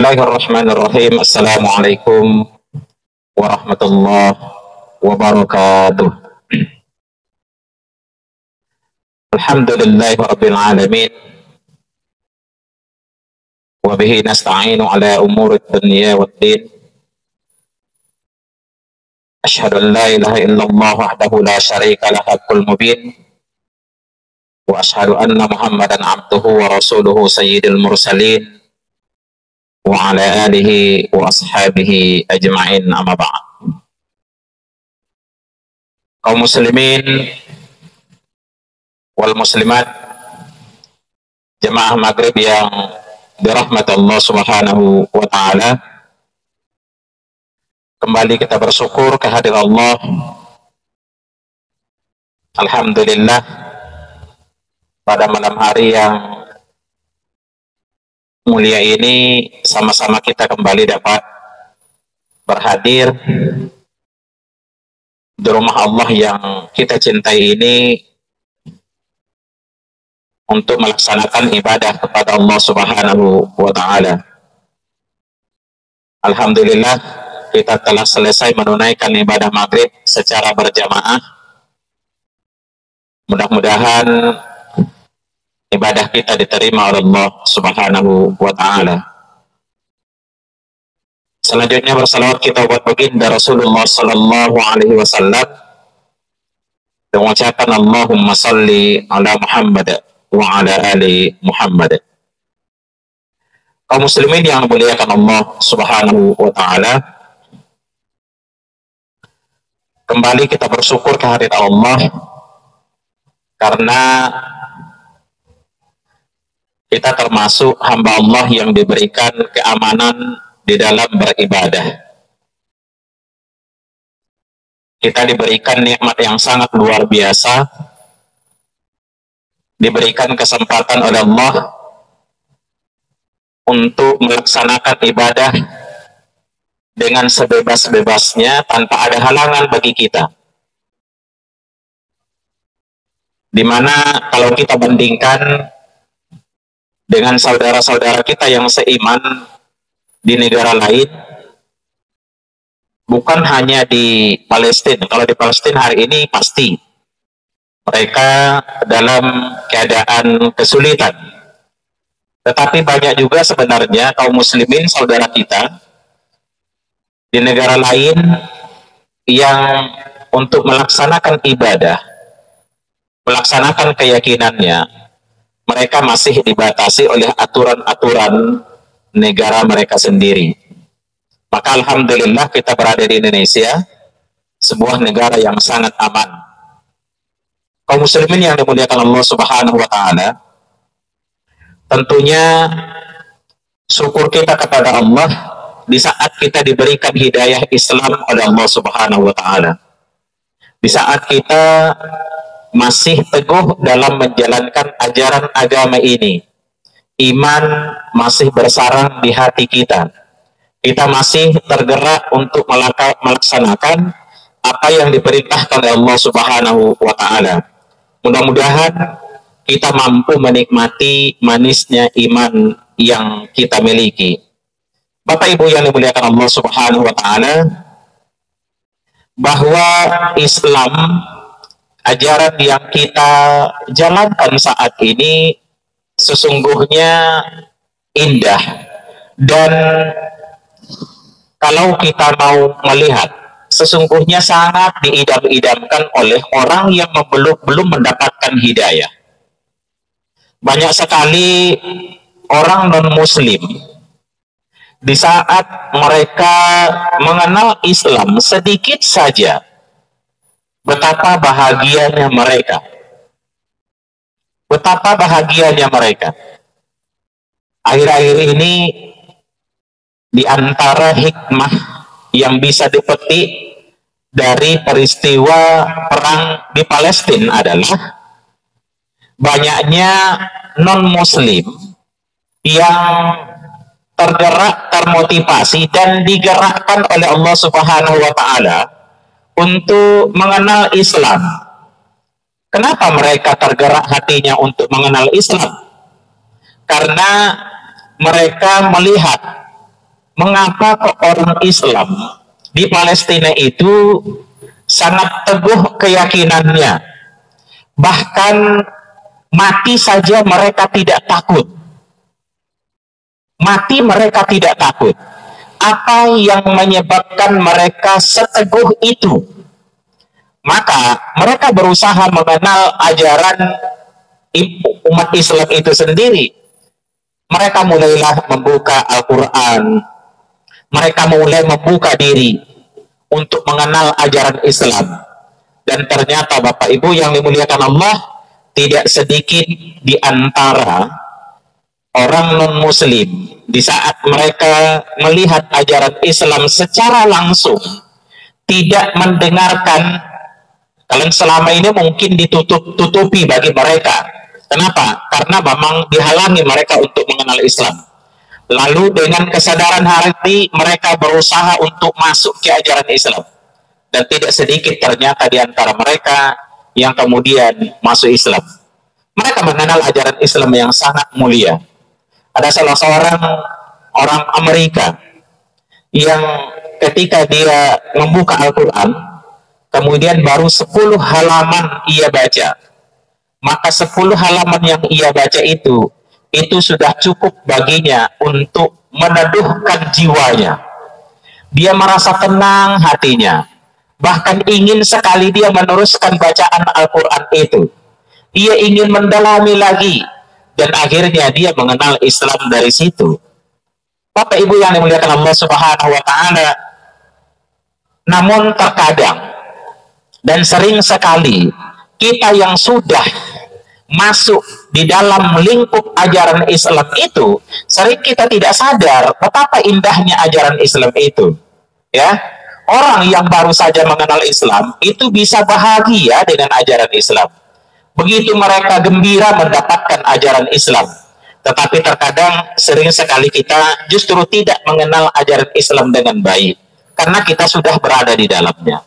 Bismillahirrahmanirrahim. Assalamualaikum warahmatullahi wabarakatuh. Alhamdulillahirabbil alamin. Wa bihi nasta'inu ala umurid dunya waddin. Asyhadu an la ilaha illallah wahdahu la syarika lahu al mubin. Wa asyhadu anna Muhammadan abduhu wa rasuluhu sayyidil mursalin. Wa ala alihi wa ashabihi ajma'in, amma ba'd. Kaum muslimin wal muslimat, jemaah maghrib yang dirahmati Allah subhanahu wa ta'ala, kembali kita bersyukur kehadirat Allah. Alhamdulillah, pada malam hari yang mulia ini sama-sama kita kembali dapat berhadir di rumah Allah yang kita cintai ini untuk melaksanakan ibadah kepada Allah subhanahu wa ta'ala. Alhamdulillah, kita telah selesai menunaikan ibadah maghrib secara berjamaah. Mudah-mudahan ibadah kita diterima oleh Allah subhanahu wa ta'ala. Selanjutnya bersalawat kita buat baginda Rasulullah sallallahu alaihi wasallam dan mengucapkan Allahumma salli ala Muhammad wa ala ali Muhammad. Kaum muslimin yang dimuliakan Allah subhanahu wa ta'ala, kembali kita bersyukur kehadirat Allah karena kita termasuk hamba Allah yang diberikan keamanan di dalam beribadah. Kita diberikan nikmat yang sangat luar biasa, diberikan kesempatan oleh Allah untuk melaksanakan ibadah dengan sebebas-bebasnya tanpa ada halangan bagi kita. Dimana kalau kita bandingkan dengan saudara-saudara kita yang seiman di negara lain, bukan hanya di Palestina. Kalau di Palestina hari ini pasti mereka dalam keadaan kesulitan. Tetapi banyak juga sebenarnya kaum muslimin saudara kita di negara lain yang untuk melaksanakan ibadah, melaksanakan keyakinannya, mereka masih dibatasi oleh aturan-aturan negara mereka sendiri. Maka alhamdulillah kita berada di Indonesia, sebuah negara yang sangat aman. Kaum muslimin yang dimuliakan Allah subhanahu wa ta'ala, tentunya syukur kita kepada Allah di saat kita diberikan hidayah Islam oleh Allah subhanahu wa ta'ala. Di saat kita masih teguh dalam menjalankan ajaran agama ini, iman masih bersarang di hati kita, kita masih tergerak untuk melaksanakan apa yang diperintahkan oleh Allah subhanahu wa ta'ala. Mudah-mudahan kita mampu menikmati manisnya iman yang kita miliki. Bapak Ibu yang dimuliakan Allah subhanahu wa ta'ala, bahwa Islam, ajaran yang kita jalankan saat ini sesungguhnya indah, dan kalau kita mau melihat, sesungguhnya sangat diidam-idamkan oleh orang yang belum mendapatkan hidayah. Banyak sekali orang non-muslim, di saat mereka mengenal Islam sedikit saja, betapa bahagianya mereka. Betapa bahagianya mereka. Akhir-akhir ini, di antara hikmah yang bisa dipetik dari peristiwa perang di Palestina adalah banyaknya non-muslim yang tergerak, termotivasi, dan digerakkan oleh Allah subhanahu wa ta'ala untuk mengenal Islam. Kenapa mereka tergerak hatinya untuk mengenal Islam? Karena mereka melihat mengapa kok orang Islam di Palestina itu sangat teguh keyakinannya, bahkan mati saja mereka tidak takut. Mati mereka tidak takut. Apa yang menyebabkan mereka seteguh itu? Maka mereka berusaha mengenal ajaran umat Islam itu sendiri. Mereka mulailah membuka Al-Quran. Mereka mulai membuka diri untuk mengenal ajaran Islam. Dan ternyata Bapak Ibu yang dimuliakan Allah, tidak sedikit di antara orang non-muslim di saat mereka melihat ajaran Islam secara langsung, tidak mendengarkan. Kalian selama ini mungkin ditutupi bagi mereka. Kenapa? Karena memang dihalangi mereka untuk mengenal Islam. Lalu dengan kesadaran hati mereka berusaha untuk masuk ke ajaran Islam. Dan tidak sedikit ternyata di antara mereka yang kemudian masuk Islam. Mereka mengenal ajaran Islam yang sangat mulia. Ada salah seorang orang Amerika yang ketika dia membuka Al-Quran, kemudian baru 10 halaman ia baca. Maka 10 halaman yang ia baca itu sudah cukup baginya untuk meneduhkan jiwanya. Dia merasa tenang hatinya. Bahkan ingin sekali dia meneruskan bacaan Al-Quran itu. Ia ingin mendalami lagi. Dan akhirnya dia mengenal Islam dari situ. Bapak Ibu yang dimuliakan Allah Subhanahu wa Ta'ala, namun terkadang dan sering sekali kita yang sudah masuk di dalam lingkup ajaran Islam itu, sering kita tidak sadar betapa indahnya ajaran Islam itu. Ya, orang yang baru saja mengenal Islam itu bisa bahagia dengan ajaran Islam. Begitu mereka gembira mendapatkan ajaran Islam. Tetapi terkadang sering sekali kita justru tidak mengenal ajaran Islam dengan baik, karena kita sudah berada di dalamnya.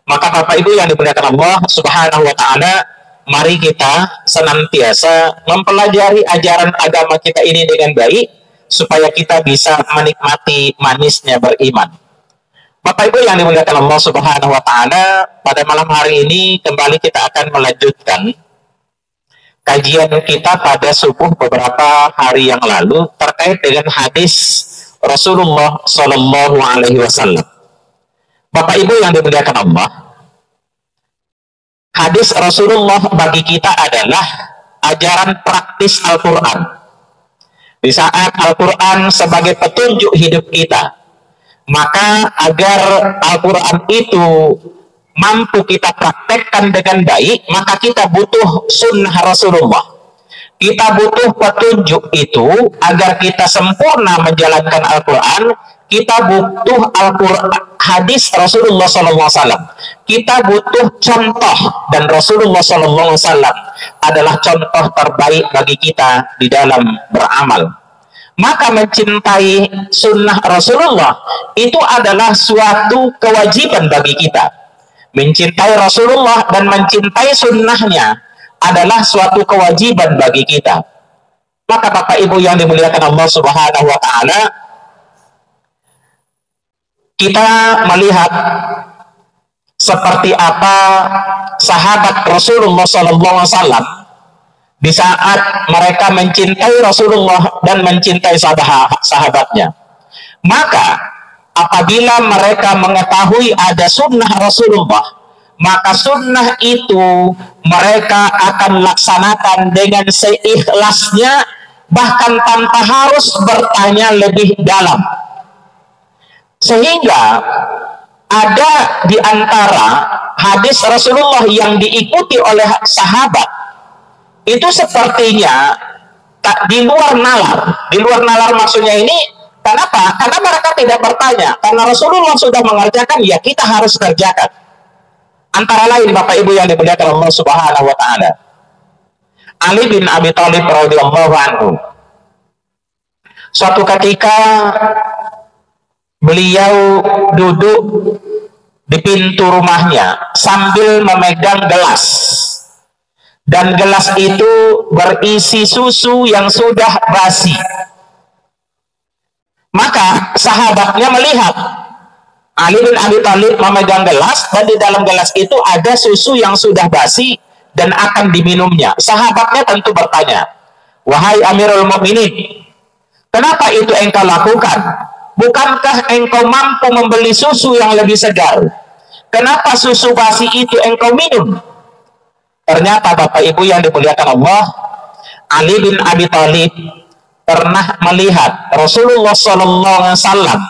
Maka Bapak Ibu yang dimuliakan Allah Subhanahu wa Ta'ala, mari kita senantiasa mempelajari ajaran agama kita ini dengan baik, supaya kita bisa menikmati manisnya beriman. Bapak Ibu yang dimuliakan Allah Subhanahu wa Ta'ala, pada malam hari ini kembali kita akan melanjutkan kajian kita pada subuh beberapa hari yang lalu terkait dengan hadis Rasulullah Shallallahu Alaihi Wasallam. Bapak Ibu yang dimuliakan Allah, hadis Rasulullah bagi kita adalah ajaran praktis Al-Quran. Di saat Al-Quran sebagai petunjuk hidup kita, maka agar Al-Quran itu mampu kita praktekkan dengan baik, maka kita butuh sunnah Rasulullah. Kita butuh petunjuk itu agar kita sempurna menjalankan Al-Quran. Kita butuh Al-Quran, hadis Rasulullah SAW. Kita butuh contoh, dan Rasulullah SAW adalah contoh terbaik bagi kita di dalam beramal. Maka mencintai sunnah Rasulullah itu adalah suatu kewajiban bagi kita. Mencintai Rasulullah dan mencintai sunnahnya adalah suatu kewajiban bagi kita. Maka Bapak Ibu yang dimuliakan Allah Subhanahu wa Ta'ala, kita melihat seperti apa sahabat Rasulullah SAW di saat mereka mencintai Rasulullah dan mencintai sahabatnya. Maka apabila mereka mengetahui ada sunnah Rasulullah, maka sunnah itu mereka akan laksanakan dengan seikhlasnya, bahkan tanpa harus bertanya lebih dalam. Sehingga ada di antara hadis Rasulullah yang diikuti oleh sahabat itu sepertinya di luar nalar. Di luar nalar maksudnya ini, kenapa? Karena mereka tidak bertanya. Karena Rasulullah sudah mengerjakan, ya kita harus kerjakan. Antara lain Bapak Ibu yang dimuliakan Allah Subhanahu wa Ta'ala, Ali bin Abi Thalib radhiyallahu anhu, suatu ketika beliau duduk di pintu rumahnya sambil memegang gelas, dan gelas itu berisi susu yang sudah basi. Maka sahabatnya melihat Ali bin Abi Thalib memegang gelas, dan di dalam gelas itu ada susu yang sudah basi dan akan diminumnya. Sahabatnya tentu bertanya, wahai Amirul Mukminin, kenapa itu engkau lakukan? Bukankah engkau mampu membeli susu yang lebih segar? Kenapa susu basi itu engkau minum? Ternyata Bapak Ibu yang dimuliakan Allah, Ali bin Abi Thalib pernah melihat Rasulullah SAW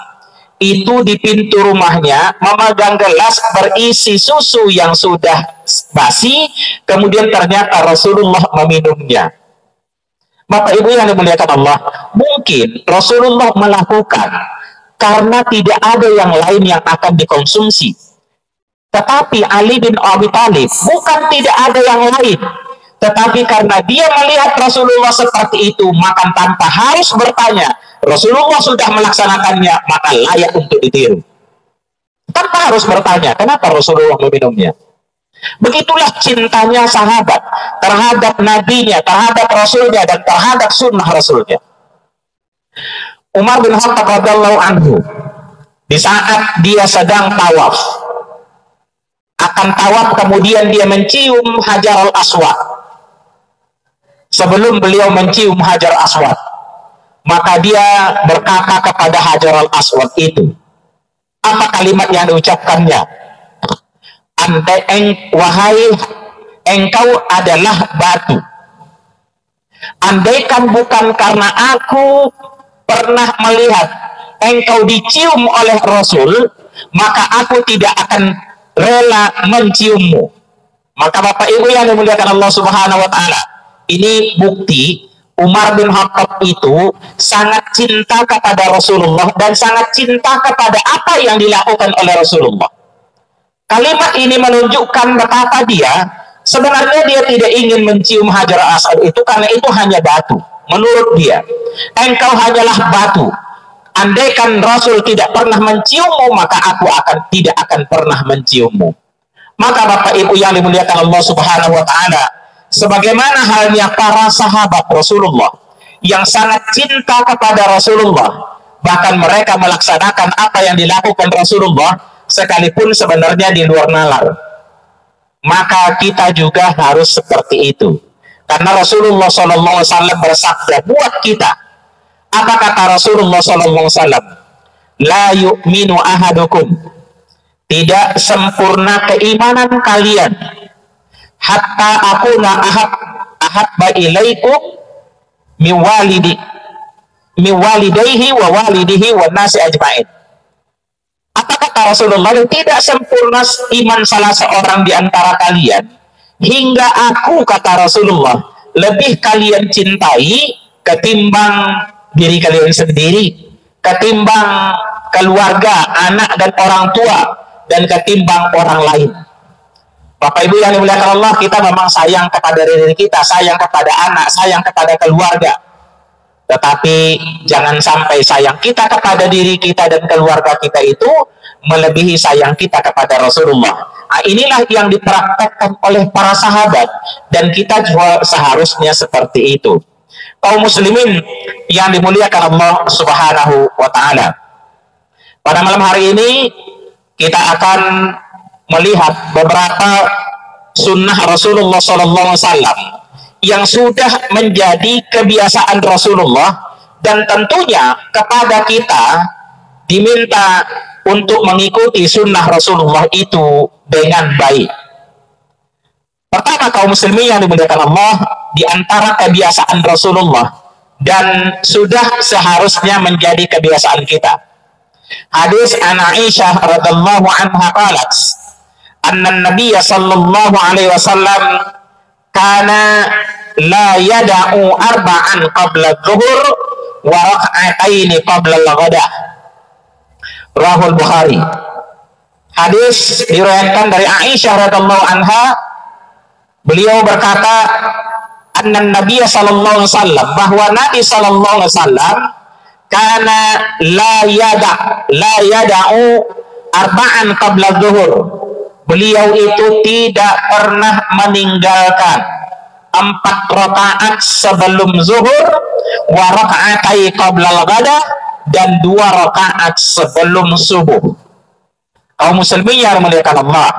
itu di pintu rumahnya memegang gelas berisi susu yang sudah basi, kemudian ternyata Rasulullah meminumnya. Bapak Ibu yang dimuliakan Allah, mungkin Rasulullah melakukan karena tidak ada yang lain yang akan dikonsumsi. Tetapi Ali bin Abi Thalib bukan tidak ada yang lain, tetapi karena dia melihat Rasulullah seperti itu, maka tanpa harus bertanya, Rasulullah sudah melaksanakannya, maka layak untuk ditiru. Tanpa harus bertanya, kenapa Rasulullah meminumnya? Begitulah cintanya sahabat terhadap nabinya, terhadap rasulnya, dan terhadap sunnah rasulnya. Umar bin Khattab radhiyallahu anhu, di saat dia sedang tawaf, akan tawaf, kemudian dia mencium Hajar al-Aswad. Sebelum beliau mencium Hajar al-Aswad, maka dia berkata kepada Hajar al-Aswad itu, apa kalimat yang diucapkannya? Wahai engkau adalah batu. Andaikan bukan karena aku pernah melihat engkau dicium oleh Rasul, maka aku tidak akan rela menciummu. Maka Bapak Ibu yang dimuliakan Allah Subhanahu wa Ta'ala, ini bukti Umar bin Khattab itu sangat cinta kepada Rasulullah dan sangat cinta kepada apa yang dilakukan oleh Rasulullah. Kalimat ini menunjukkan betapa dia sebenarnya dia tidak ingin mencium Hajar al-Aswad itu karena itu hanya batu. Menurut dia, engkau hanyalah batu. Andaikan Rasul tidak pernah menciummu, maka aku tidak akan pernah menciummu. Maka Bapak Ibu yang dimuliakan Allah Subhanahu wa Ta'ala, sebagaimana halnya para sahabat Rasulullah yang sangat cinta kepada Rasulullah, bahkan mereka melaksanakan apa yang dilakukan Rasulullah sekalipun sebenarnya di luar nalar, maka kita juga harus seperti itu. Karena Rasulullah SAW bersabda buat kita, apa kata Rasulullah SAW? La yu'minu ahadukum, tidak sempurna keimanan kalian, hatta akuna ahabba ilaikum miwalidaihi wa walidihi wa nasi ajma'in. Apa kata Rasulullah? Tidak sempurna iman salah seorang di antara kalian hingga aku, kata Rasulullah, lebih kalian cintai ketimbang diri kalian sendiri, ketimbang keluarga, anak dan orang tua, dan ketimbang orang lain. Bapak Ibu yang dimuliakan Allah, kita memang sayang kepada diri kita, sayang kepada anak, sayang kepada keluarga. Tetapi jangan sampai sayang kita kepada diri kita dan keluarga kita itu melebihi sayang kita kepada Rasulullah. Nah, inilah yang dipraktekkan oleh para sahabat, dan kita juga seharusnya seperti itu. Kaum muslimin yang dimuliakan Allah Subhanahu wa Ta'ala, pada malam hari ini kita akan melihat beberapa sunnah Rasulullah SAW yang sudah menjadi kebiasaan Rasulullah, dan tentunya kepada kita diminta untuk mengikuti sunnah Rasulullah itu dengan baik. Pertama, kaum muslimin yang dimuliakan Allah, di antara kebiasaan Rasulullah dan sudah seharusnya menjadi kebiasaan kita, hadis an Aisyah radhiyallahu anha qalat, anna Nabiy sallallahu alaihi wasallam kana la yada'u arba'an qabla adh-dhuhr wa rak'ataini qabla al-ghadah. Rahul Bukhari. Hadis diriwayatkan dari Aisyah radhiyallahu anha, beliau berkata, anna Nabiy sallallahu alaihi wasallam, bahwa Nabi sallallahu alaihi wasallam kana la yada'u arba'an qabla adh-dhuhr. Beliau itu tidak pernah meninggalkan 4 rakaat sebelum zuhur, wa raka'atai qabla al-ghadah, dan 2 rakaat sebelum subuh. Kaum muslimin yang dimuliakan Allah,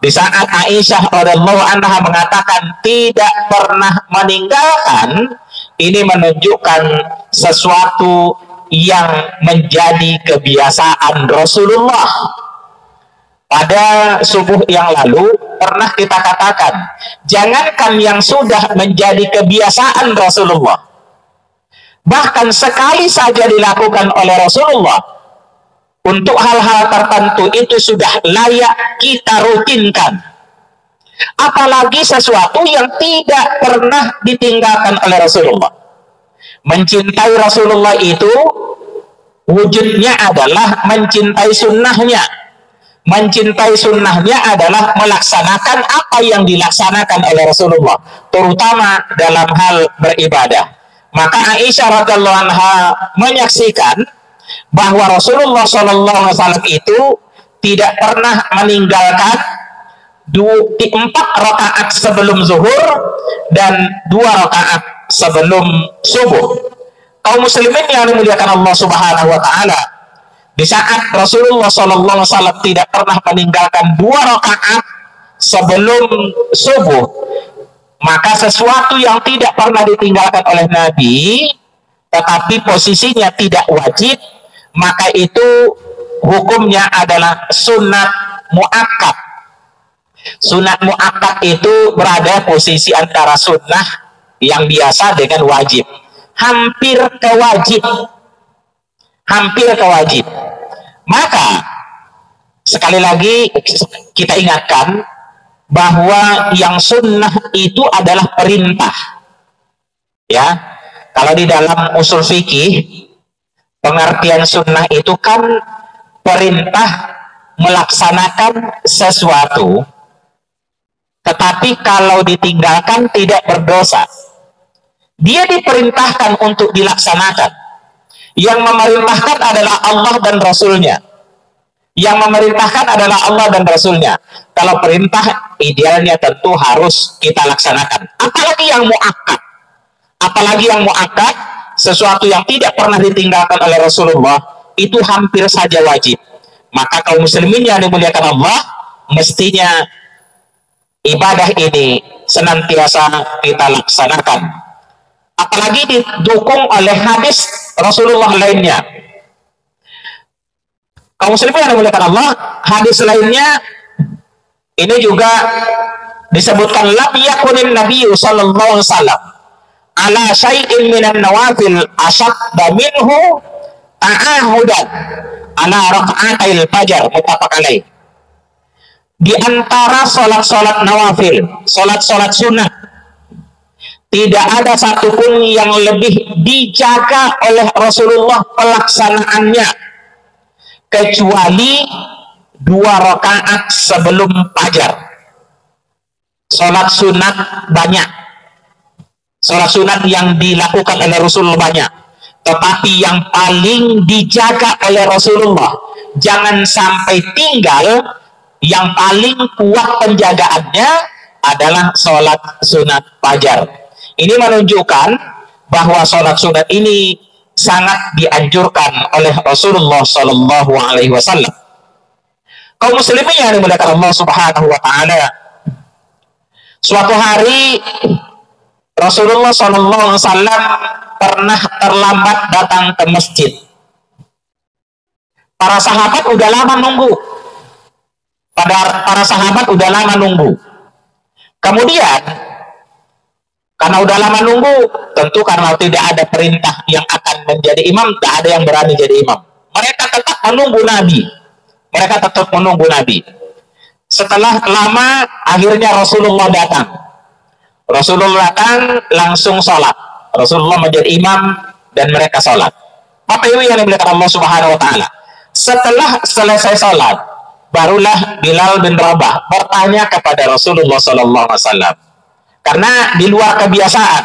di saat Aisyah radhiyallahu anha mengatakan tidak pernah meninggalkan, ini menunjukkan sesuatu yang menjadi kebiasaan Rasulullah. Pada subuh yang lalu pernah kita katakan, jangankan yang sudah menjadi kebiasaan Rasulullah, bahkan sekali saja dilakukan oleh Rasulullah, untuk hal-hal tertentu itu sudah layak kita rutinkan. Apalagi sesuatu yang tidak pernah ditinggalkan oleh Rasulullah. Mencintai Rasulullah itu wujudnya adalah mencintai sunnahnya. Mencintai sunnahnya adalah melaksanakan apa yang dilaksanakan oleh Rasulullah, terutama dalam hal beribadah. Maka Aisyah radhiyallahu anha menyaksikan bahwa Rasulullah SAW itu tidak pernah meninggalkan 4 rakaat sebelum zuhur dan 2 rakaat sebelum subuh. Kaum muslimin yang dimuliakan Allah Subhanahu wa taala, di saat Rasulullah SAW tidak pernah meninggalkan 2 rakaat sebelum subuh, maka sesuatu yang tidak pernah ditinggalkan oleh Nabi tetapi posisinya tidak wajib, maka itu hukumnya adalah sunat muakkad. Sunat muakkad itu berada posisi antara sunnah yang biasa dengan wajib, hampir ke wajib, hampir ke wajib. Maka sekali lagi kita ingatkan bahwa yang sunnah itu adalah perintah. Ya, kalau di dalam usul fikih pengertian sunnah itu kan perintah melaksanakan sesuatu, tetapi kalau ditinggalkan tidak berdosa. Dia diperintahkan untuk dilaksanakan. Yang memerintahkan adalah Allah dan Rasulnya. Yang memerintahkan adalah Allah dan Rasulnya. Kalau perintah idealnya tentu harus kita laksanakan. Apalagi yang muakkad. Apalagi yang muakkad, sesuatu yang tidak pernah ditinggalkan oleh Rasulullah, itu hampir saja wajib. Maka kaum muslimin yang dimuliakan Allah, mestinya ibadah ini senantiasa kita laksanakan. Apalagi didukung oleh hadis Rasulullah lainnya. Kaum muslimin yang dimuliakan Allah, hadis lainnya ini juga disebutkan, lam yakunin nabiyyu sallallahu alaihi wasallam ala syai'in minan nawafil asyadda minhu ta'ahudan ala raka'atil fajar, muttafaq alaih. Di antara salat-salat nawafil, salat-salat sunnah, tidak ada satupun yang lebih dijaga oleh Rasulullah pelaksanaannya kecuali 2 rakaat sebelum fajar. Salat sunat banyak, salat sunat yang dilakukan oleh Rasulullah banyak, tetapi yang paling dijaga oleh Rasulullah, jangan sampai tinggal, yang paling kuat penjagaannya adalah salat sunat fajar. Ini menunjukkan bahwa sholat sunat ini sangat dianjurkan oleh Rasulullah Sallallahu Alaihi Wasallam. Kaum muslimin yang dimuliakan Allah Subhanahu Wa Taala, suatu hari Rasulullah Sallallahu Alaihi Wasallam pernah terlambat datang ke masjid. Para sahabat udah lama nunggu. Para sahabat udah lama nunggu. Kemudian karena udah lama nunggu, tentu karena tidak ada perintah yang akan menjadi imam, tak ada yang berani jadi imam. Mereka tetap menunggu Nabi. Mereka tetap menunggu Nabi. Setelah lama, akhirnya Rasulullah datang. Rasulullah datang, langsung sholat. Rasulullah menjadi imam, dan mereka sholat. Bapak Ibu yang dimuliakan Allah Subhanahu Wa Taala. Setelah selesai sholat, barulah Bilal bin Rabah bertanya kepada Rasulullah Sallallahu Alaihi Wasallam. Karena di luar kebiasaan,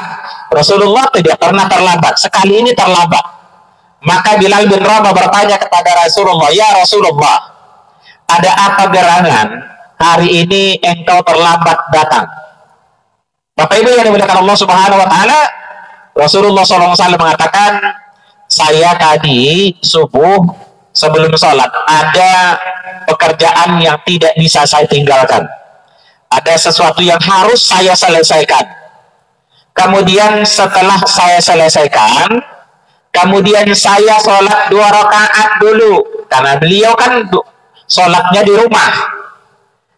Rasulullah tidak pernah terlambat. Sekali ini terlambat. Maka Bilal bin Rabah bertanya kepada Rasulullah, ya Rasulullah, ada apa gerangan hari ini engkau terlambat datang? Bapak Ibu yang dimuliakan Allah Subhanahu Wa Taala, Rasulullah SAW mengatakan, saya tadi subuh sebelum sholat ada pekerjaan yang tidak bisa saya tinggalkan, ada sesuatu yang harus saya selesaikan. Kemudian setelah saya selesaikan, kemudian saya sholat 2 rakaat dulu, karena beliau kan sholatnya di rumah.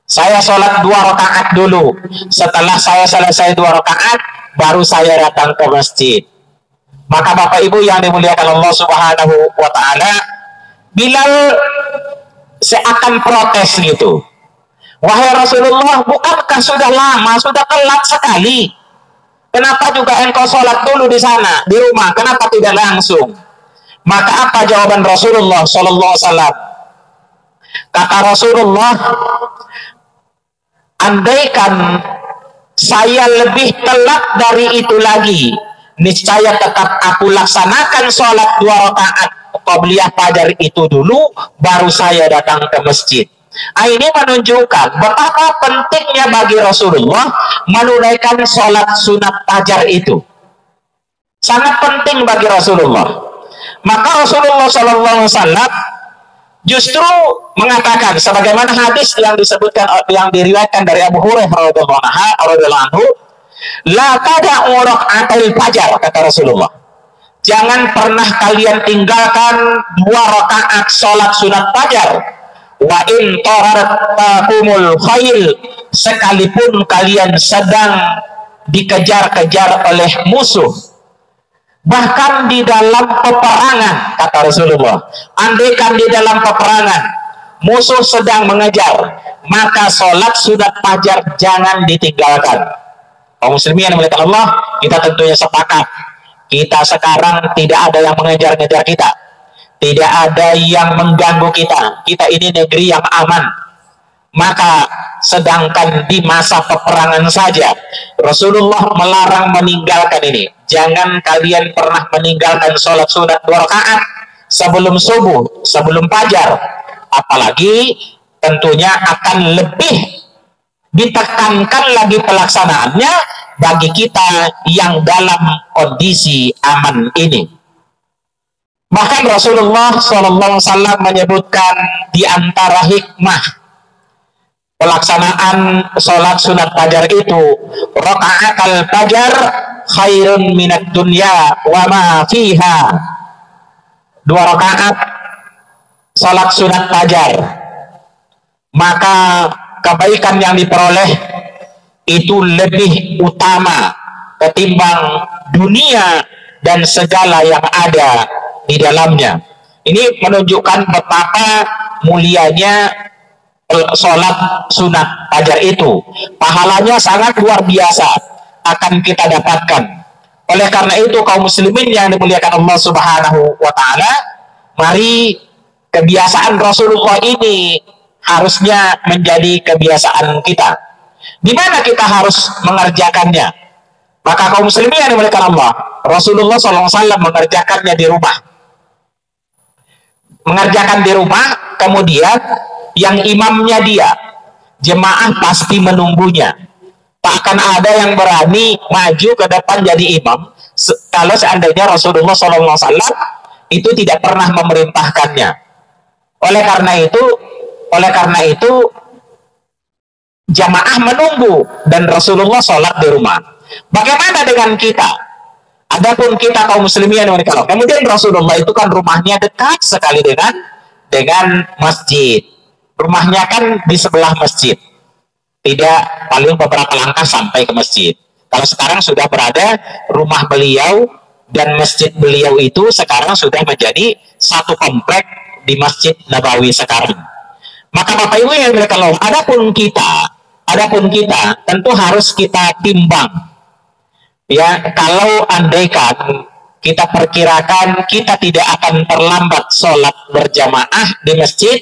Saya sholat 2 rakaat dulu. Setelah saya selesai 2 rakaat, baru saya datang ke masjid. Maka Bapak Ibu yang dimuliakan Allah Subhanahu wa Ta'ala, Bilal seakan protes gitu. Wahai Rasulullah, bukankah sudah lama, sudah telat sekali? Kenapa juga engkau sholat dulu di sana, di rumah? Kenapa tidak langsung? Maka apa jawaban Rasulullah Sallallahu Alaihi Wasallam? Kata Rasulullah, andaikan saya lebih telat dari itu lagi, niscaya tetap aku laksanakan sholat 2 rakaat qabliyah fajar itu dulu, baru saya datang ke masjid. Ini menunjukkan betapa pentingnya bagi Rasulullah menunaikan sholat sunat fajar itu. Sangat penting bagi Rasulullah. Maka Rasulullah SAW justru mengatakan, sebagaimana hadis yang disebutkan, yang diriwayatkan dari Abu Hurairah radhiyallahu anhu, la tada'u raka'atil fajar, kata Rasulullah. Jangan pernah kalian tinggalkan 2 rakaat sholat sunat fajar. Wa in taratakumul khayl, sekalipun kalian sedang dikejar-kejar oleh musuh, bahkan di dalam peperangan, kata Rasulullah. Andaikan di dalam peperangan musuh sedang mengejar, maka sholat sunat fajar jangan ditinggalkan. Kaum muslimin yang dimuliakan Allah, kita tentunya sepakat, kita sekarang tidak ada yang mengejar-ngejar kita, tidak ada yang mengganggu kita. Kita ini negeri yang aman. Maka sedangkan di masa peperangan saja Rasulullah melarang meninggalkan ini. Jangan kalian pernah meninggalkan sholat sunat 2 rakaat sebelum subuh, sebelum fajar. Apalagi tentunya akan lebih ditekankan lagi pelaksanaannya bagi kita yang dalam kondisi aman ini. Bahkan Rasulullah SAW menyebutkan di antara hikmah pelaksanaan sholat sunat fajar itu, rakaat al-fajar khairun minat dunya wa ma fiha. 2 rakaat sholat sunat fajar, maka kebaikan yang diperoleh itu lebih utama ketimbang dunia dan segala yang ada di dalamnya. Ini menunjukkan betapa mulianya sholat sunat fajar itu. Pahalanya sangat luar biasa akan kita dapatkan. Oleh karena itu, kaum muslimin yang dimuliakan Allah Subhanahu wa Ta'ala, mari kebiasaan Rasulullah ini harusnya menjadi kebiasaan kita. Di mana kita harus mengerjakannya? Maka kaum muslimin yang dimuliakan Allah, Rasulullah SAW mengerjakannya di rumah. Mengerjakan di rumah, kemudian yang imamnya dia, jemaah pasti menunggunya. Tak akan ada yang berani maju ke depan jadi imam kalau seandainya Rasulullah SAW itu tidak pernah memerintahkannya. Oleh karena itu jamaah menunggu dan Rasulullah sholat di rumah. Bagaimana dengan kita? Adapun kita kaum muslimin, kemudian Rasulullah itu kan rumahnya dekat sekali dengan masjid. Rumahnya kan di sebelah masjid, tidak paling beberapa langkah sampai ke masjid. Kalau sekarang sudah berada rumah beliau dan masjid beliau itu sekarang sudah menjadi satu komplek di Masjid Nabawi sekarang. Maka Bapak Ibu yang dimuliakan Allah, adapun kita tentu harus kita timbang. Ya, kalau andaikan kita perkirakan kita tidak akan terlambat sholat berjamaah di masjid,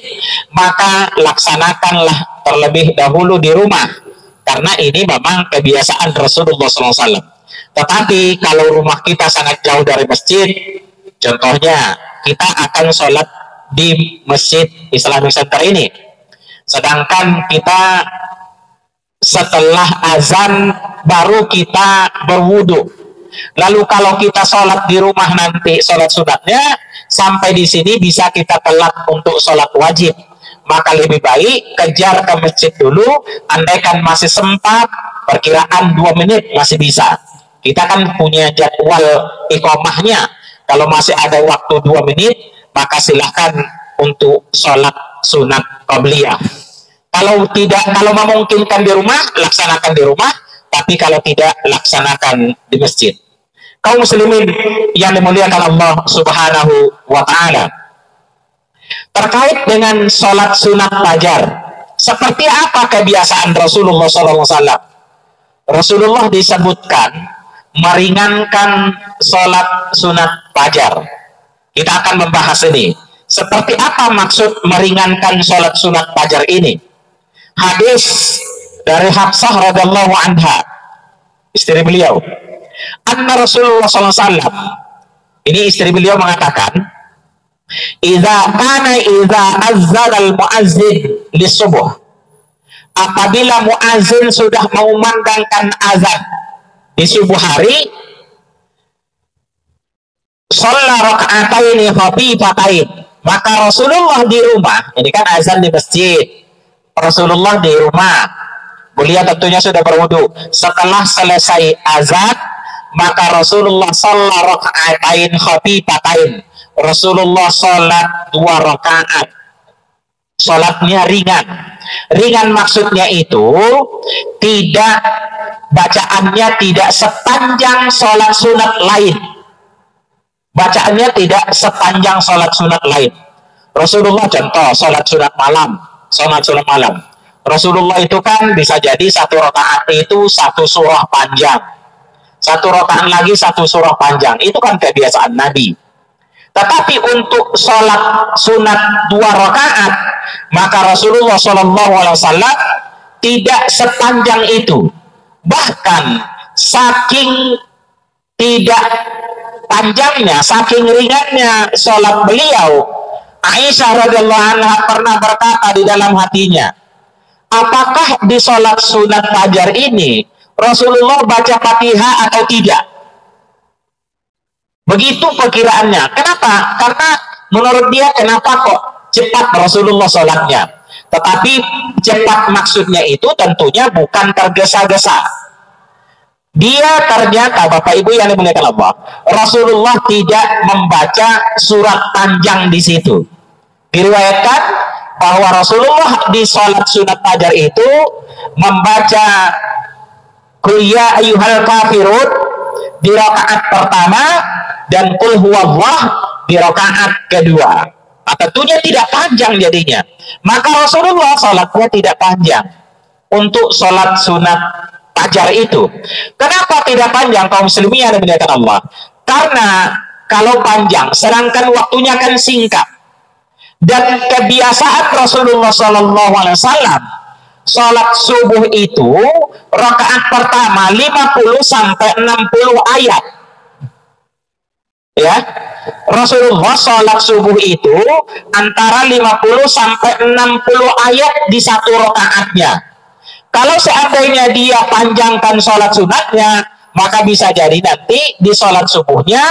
maka laksanakanlah terlebih dahulu di rumah, karena ini memang kebiasaan Rasulullah SAW. Tetapi kalau rumah kita sangat jauh dari masjid, contohnya kita akan sholat di Masjid Islamic Center ini, sedangkan kita setelah azan baru kita berwudu, Lalu kalau kita sholat di rumah nanti, sholat sunatnya sampai di sini bisa kita telat untuk sholat wajib. Maka lebih baik kejar ke masjid dulu, andaikan masih sempat, perkiraan 2 menit masih bisa. Kita kan punya jadwal iqamahnya. Kalau masih ada waktu 2 menit, maka silahkan untuk sholat sunat qabliyah. Kalau tidak, kalau memungkinkan di rumah, laksanakan di rumah. Tapi kalau tidak, laksanakan di masjid. Kaum muslimin yang dimuliakan Allah Subhanahu wa Ta'ala, terkait dengan sholat sunat fajar, seperti apa kebiasaan Rasulullah SAW? Rasulullah disebutkan meringankan sholat sunat fajar. Kita akan membahas ini. Seperti apa maksud meringankan sholat sunat fajar ini? Hadis dari Hafsah radhiyallahu anha, istri beliau. Anna Rasulullah SAW, ini istri beliau mengatakan, idza azzana al-muazzin lis-subuh, apabila muazzin sudah mengumandangkan azan di subuh hari, shalla raka'ataini khafifatain, maka Rasulullah di rumah, ini kan azan di masjid, Rasulullah di rumah, beliau tentunya sudah berwudu. Setelah selesai azan, maka Rasulullah shalla raka'atain khafifatain, Rasulullah sholat 2 rakaat, sholatnya ringan. Ringan maksudnya itu tidak, bacaannya tidak sepanjang sholat sunat lain, bacaannya tidak sepanjang sholat sunat lain. Rasulullah contoh sholat sunat malam, Rasulullah itu kan bisa jadi 1 rakaat itu 1 surah panjang, 1 rakaat lagi 1 surah panjang, itu kan kebiasaan Nabi. Tetapi untuk sholat sunat 2 rakaat, maka Rasulullah SAW tidak sepanjang itu. Bahkan saking tidak panjangnya, saking ringannya sholat beliau, Aisyah radhiyallahu anha pernah berkata di dalam hatinya, apakah di sholat sunat fajar ini Rasulullah baca Fatihah atau tidak? Begitu perkiraannya. Kenapa? Karena menurut dia, kenapa kok cepat Rasulullah sholatnya? Tetapi cepat maksudnya itu tentunya bukan tergesa-gesa. Dia ternyata, Bapak Ibu yang dimuliakan Allah, Rasulullah tidak membaca surat panjang di situ. Diriwayatkan bahwa Rasulullah di sholat sunat fajar itu membaca Qul ya ayyuhal kafirun di rakaat pertama dan Qul huwallah di rakaat kedua. Tentunya tidak panjang jadinya. Maka Rasulullah sholatnya tidak panjang untuk sholat sunat fajar itu. Kenapa tidak panjang, kaum muslimin yang dimuliakan Allah? Karena kalau panjang, sedangkan waktunya kan singkat. Dan kebiasaan Rasulullah SAW sholat subuh itu rakaat pertama 50 sampai 60 ayat. Ya, Rasulullah sholat subuh itu antara 50 sampai 60 ayat di 1 rakaatnya. Kalau seandainya dia panjangkan sholat sunatnya, maka bisa jadi nanti di sholat subuhnya,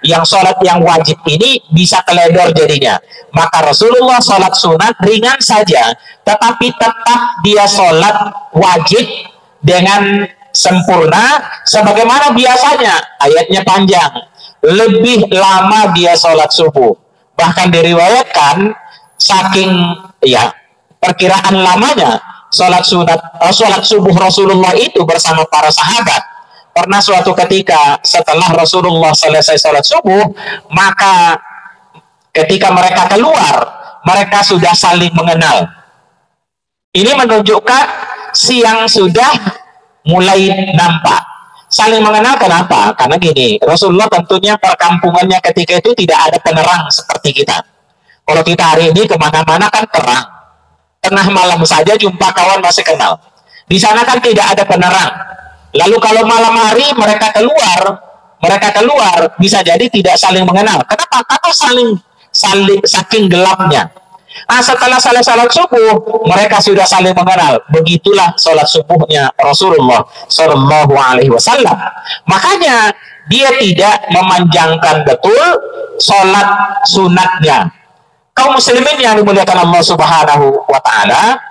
yang sholat yang wajib ini bisa teledor jadinya. Maka Rasulullah sholat sunat ringan saja, tetapi tetap dia sholat wajib dengan sempurna, sebagaimana biasanya ayatnya panjang. Lebih lama dia sholat subuh. Bahkan diriwayatkan saking perkiraan lamanya sholat subuh Rasulullah itu bersama para sahabat. Pernah suatu ketika setelah Rasulullah selesai sholat subuh, maka ketika mereka keluar, mereka sudah saling mengenal. Ini menunjukkan siang sudah mulai nampak. Saling mengenal kenapa? Karena gini, Rasulullah tentunya perkampungannya ketika itu tidak ada penerang seperti kita. Kalau kita hari ini kemana-mana kan terang. Tengah malam saja jumpa kawan masih kenal. Di sana kan tidak ada penerang. Lalu kalau malam hari mereka keluar bisa jadi tidak saling mengenal. Kenapa? Karena saking gelapnya. Setelah salat subuh mereka sudah saling mengenal. Begitulah sholat subuhnya Rasulullah Shallallahu Alaihi Wasallam. Makanya dia tidak memanjangkan betul sholat sunatnya. Kaum muslimin yang dimuliakan Allah Subhanahu wa Ta'ala,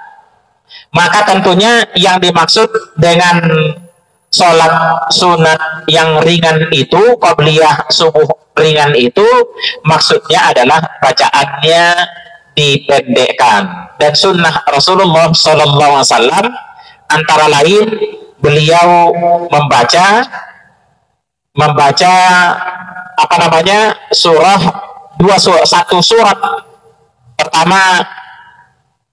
maka tentunya yang dimaksud dengan sholat sunat yang ringan itu, qabliyah subuh ringan itu, maksudnya adalah bacaannya dipendekkan. Dan sunnah Rasulullah SAW antara lain beliau membaca satu surat pertama,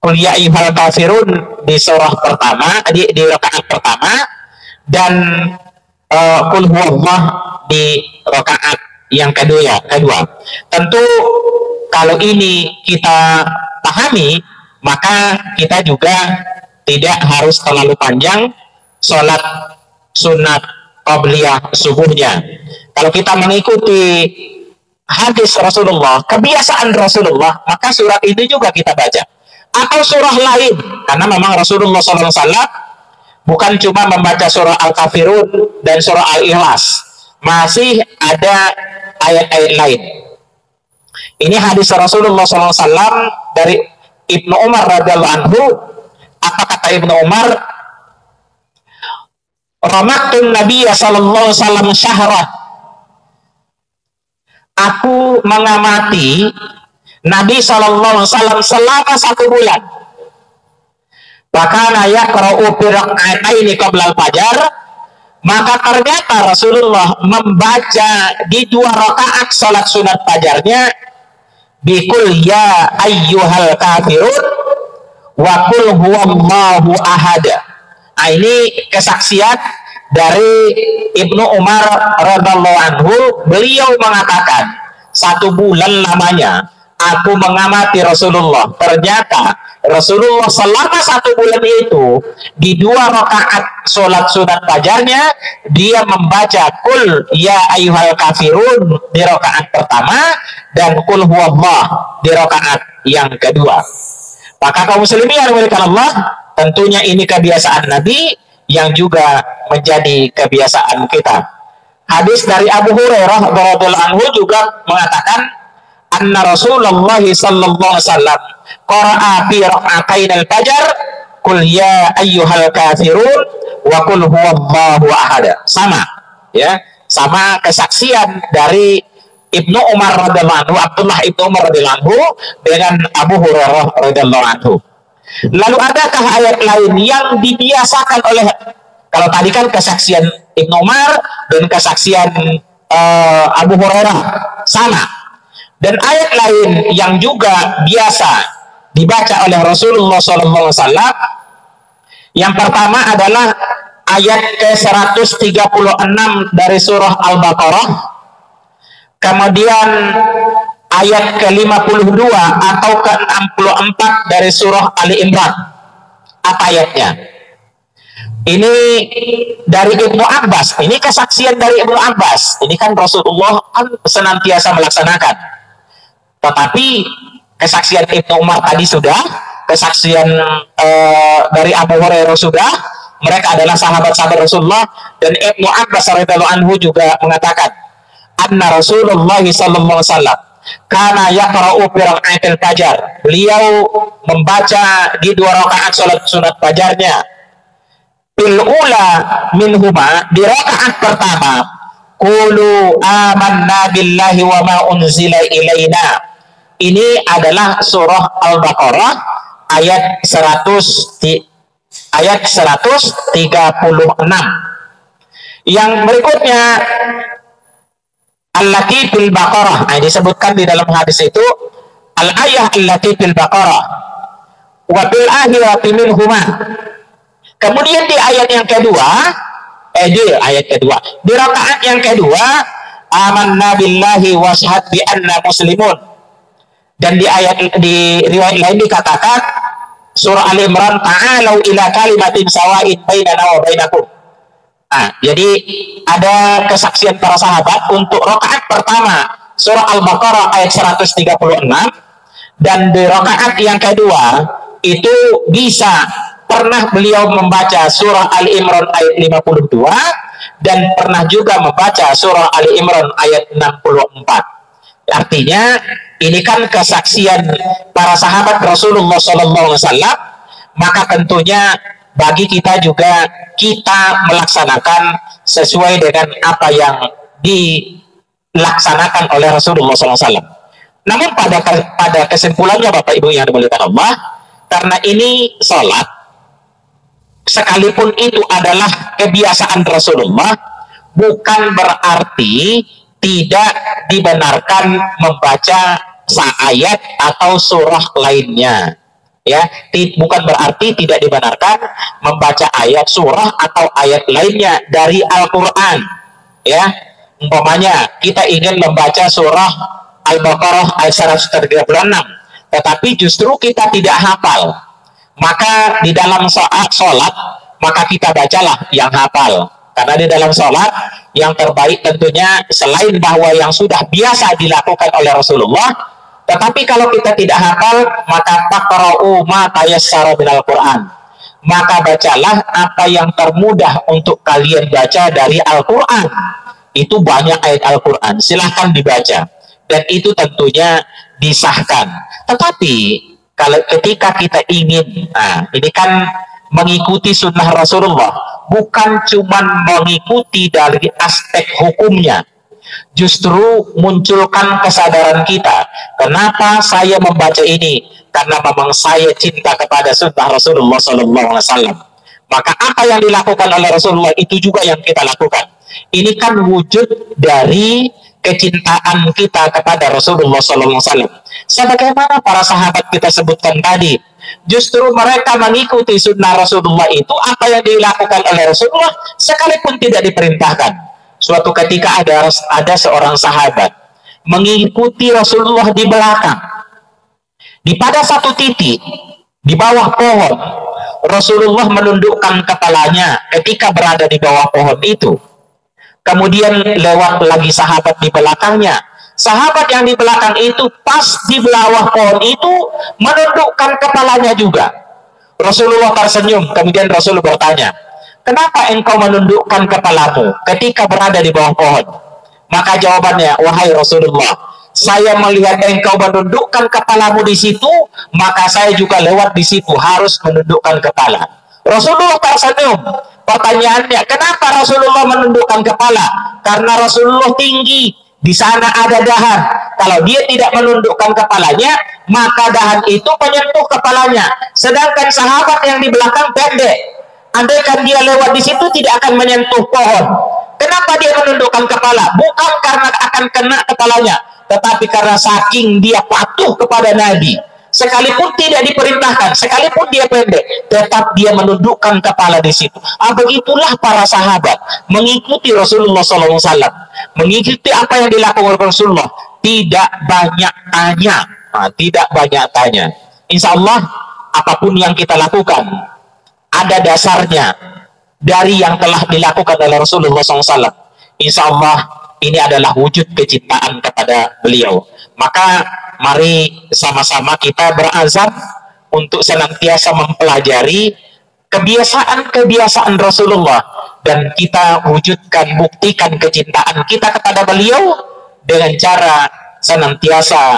Qul ya ayyuhal kafirun di surah pertama, di rakaat pertama, dan Qul huwallah di rakaat yang kedua. Tentu kalau ini kita pahami, maka kita juga tidak harus terlalu panjang sholat sunat qabliyah subuhnya. Kalau kita mengikuti hadis Rasulullah, kebiasaan Rasulullah, maka surat ini juga kita baca. Atau surah lain, karena memang Rasulullah SAW bukan cuma membaca surah Al-Kafirun dan surah Al-Ikhlas, masih ada ayat-ayat lain. Ini hadis Rasulullah SAW dari Ibnu Umar radhiyallahu anhu. Apa kata Ibnu Umar? Ramaktun Nabiya sallallahu alaihi wasallam syahra. Aku mengamati Nabi sallallahu alaihi wasallam selama 1 bulan. Bahkan yaqra'u fi rak'ataini qabla al-fajar. Maka ternyata Rasulullah membaca di 2 rakaat salat sunat fajarnya bikul ya ayyuhal kafirun wa qul huwallahu ahad. Nah, ini kesaksian dari Ibnu Umar radhiyallahu anhu. Beliau mengatakan 1 bulan lamanya aku mengamati Rasulullah. Ternyata Rasulullah selama 1 bulan itu di 2 rakaat sholat sunat fajarnya dia membaca Qul ya ayyuhal kafirun di rakaat pertama dan Qul huwallah di rakaat yang kedua. Maka kaum muslimin yang dimuliakan Allah, tentunya ini kebiasaan Nabi yang juga menjadi kebiasaan kita. Hadis dari Abu Hurairah radhiyallahu anhu juga mengatakan anna Rasulullah sallallahu alaihi wasallam qara'a fi rak'atain al-fajr qul ya ayyuhal kafirun wa qul huwallahu ahad. Sama ya, sama kesaksian dari Ibnu Umar radhiyallahu anhu, Abdullah Ibnu Umar radhiyallahu anhu dengan Abu Hurairah radhiyallahu anhu. Lalu adakah ayat lain yang dibiasakan oleh, kalau tadi kan kesaksian Ibnu Umar dan kesaksian Abu Hurairah sama, dan ayat lain yang juga biasa dibaca oleh Rasulullah SAW, yang pertama adalah ayat ke-136 dari surah Al-Baqarah, kemudian ayat ke-52 atau ke-64 dari surah Ali Imran. Apa ayatnya? Ini dari Ibnu Abbas. Ini kesaksian dari Ibnu Abbas. Ini kan Rasulullah kan senantiasa melaksanakan. Tetapi kesaksian Ibnu Umar tadi sudah, kesaksian dari Abu Hurairah sudah. Mereka adalah sahabat-sahabat Rasulullah. Dan Ibnu Abbas radhiyallahu anhu juga mengatakan anna Rasulullah sallallahu alaihi wasallam kana yaqra'u fi raka'atil fajar. Beliau membaca di 2 rakaat salat sunat fajarnya. Fil ula minhuma, di rakaat pertama, qulu amanna billahi wa ma unzila ilaina. Ini adalah surah Al-Baqarah ayat 136. Yang berikutnya allati fil Baqarah. Nah, disebutkan di dalam hadis itu al-ayah allati fil Baqarah wa bil akhirati minhuma. Kemudian di ayat yang kedua, di rakaat yang kedua, amanna billahi washhad bi anna muslimun. Dan di riwayat lain dikatakan surah Ali Imran, ta'alau ila kalimatin sawa'in bainana wa bainakum. Nah, jadi ada kesaksian para sahabat untuk rakaat pertama surah Al-Baqarah ayat 136, dan di rakaat yang kedua itu bisa pernah beliau membaca surah Al-Imran ayat 52, dan pernah juga membaca surah Ali Imran ayat 64. Artinya ini kan kesaksian para sahabat Rasulullah SAW, maka tentunya bagi kita juga kita melaksanakan sesuai dengan apa yang dilaksanakan oleh Rasulullah SAW. Namun pada kesimpulannya Bapak Ibu yang dimuliakan Allah, karena ini sholat, sekalipun itu adalah kebiasaan Rasulullah, bukan berarti tidak dibenarkan membaca ayat atau surah lainnya. Ya, bukan berarti tidak dibenarkan membaca ayat, surah atau ayat lainnya dari Al-Quran. Ya, umpamanya kita ingin membaca surah Al-Baqarah ayat 136, tetapi justru kita tidak hafal, maka di dalam sholat maka kita bacalah yang hafal, karena di dalam sholat yang terbaik tentunya selain bahwa yang sudah biasa dilakukan oleh Rasulullah, tetapi kalau kita tidak hafal maka taqra'u ma tayassara minal Qur'an, maka bacalah apa yang termudah untuk kalian baca dari Al-Quran. Itu banyak ayat Al-Quran, silahkan dibaca, dan itu tentunya disahkan. Tetapi kalau ketika kita ingin, ini kan mengikuti sunnah Rasulullah, bukan cuma mengikuti dari aspek hukumnya, justru munculkan kesadaran kita, kenapa saya membaca ini? Karena memang saya cinta kepada sunnah Rasulullah SAW. Maka apa yang dilakukan oleh Rasulullah itu juga yang kita lakukan. Ini kan wujud dari kecintaan kita kepada Rasulullah SAW. Sebagaimana para sahabat kita sebutkan tadi, justru mereka mengikuti sunnah Rasulullah itu, apa yang dilakukan oleh Rasulullah sekalipun tidak diperintahkan. Suatu ketika ada seorang sahabat mengikuti Rasulullah di belakang. Di pada satu titik di bawah pohon, Rasulullah menundukkan kepalanya ketika berada di bawah pohon itu. Kemudian lewat lagi sahabat di belakangnya. Sahabat yang di belakang itu pas di bawah pohon itu menundukkan kepalanya juga. Rasulullah tersenyum, kemudian Rasulullah bertanya, kenapa engkau menundukkan kepalamu ketika berada di bawah pohon? Maka jawabannya, wahai Rasulullah, saya melihat engkau menundukkan kepalamu di situ, maka saya juga lewat di situ harus menundukkan kepala. Rasulullah tersenyum. Pertanyaannya, kenapa Rasulullah menundukkan kepala? Karena Rasulullah tinggi, di sana ada dahan. Kalau dia tidak menundukkan kepalanya, maka dahan itu menyentuh kepalanya. Sedangkan sahabat yang di belakang pendek, andaikan dia lewat di situ tidak akan menyentuh pohon. Kenapa dia menundukkan kepala? Bukan karena akan kena kepalanya, tetapi karena saking dia patuh kepada Nabi. Sekalipun tidak diperintahkan, sekalipun dia pendek, tetap dia menundukkan kepala di situ. Begitulah para sahabat mengikuti Rasulullah SAW, mengikuti apa yang dilakukan Rasulullah. Tidak banyak tanya, tidak banyak tanya. Insya Allah apapun yang kita lakukan ada dasarnya dari yang telah dilakukan oleh Rasulullah SAW. Insya Allah ini adalah wujud kecintaan kepada beliau. Maka mari sama-sama kita berazam untuk senantiasa mempelajari kebiasaan-kebiasaan Rasulullah, dan kita wujudkan, buktikan kecintaan kita kepada beliau dengan cara senantiasa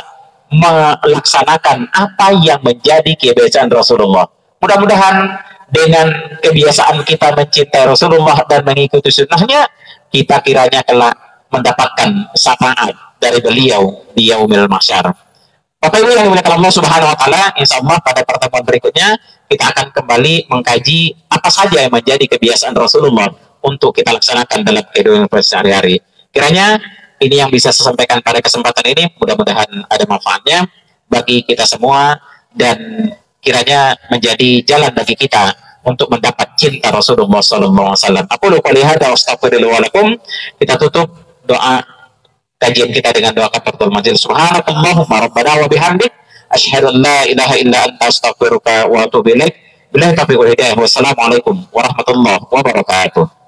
melaksanakan apa yang menjadi kebiasaan Rasulullah. Mudah-mudahan dengan kebiasaan kita mencintai Rasulullah dan mengikuti sunnahnya, kita kiranya kelak mendapatkan syafaat dari beliau di yaumil mahsyar. Bapak Ibu yang dimuliakan Allah Subhanahu wa taala, insyaallah pada pertemuan berikutnya kita akan kembali mengkaji apa saja yang menjadi kebiasaan Rasulullah untuk kita laksanakan dalam kehidupan sehari-hari. Kiranya ini yang bisa saya sampaikan pada kesempatan ini, mudah-mudahan ada manfaatnya bagi kita semua dan kiranya menjadi jalan bagi kita untuk mendapat cinta Rasulullah SAW. Aku lupa lihat astagfirullahaladzim. Kita tutup doa kajian kita dengan doa kafaratul majelis. Subhanallahumma rabbana wa bihamdik asyhadu an la ilaha illa anta astaghfiruka wa atubu ilaik. Billahi taufiq wal hidayah. Wassalamualaikum warahmatullahi wabarakatuh.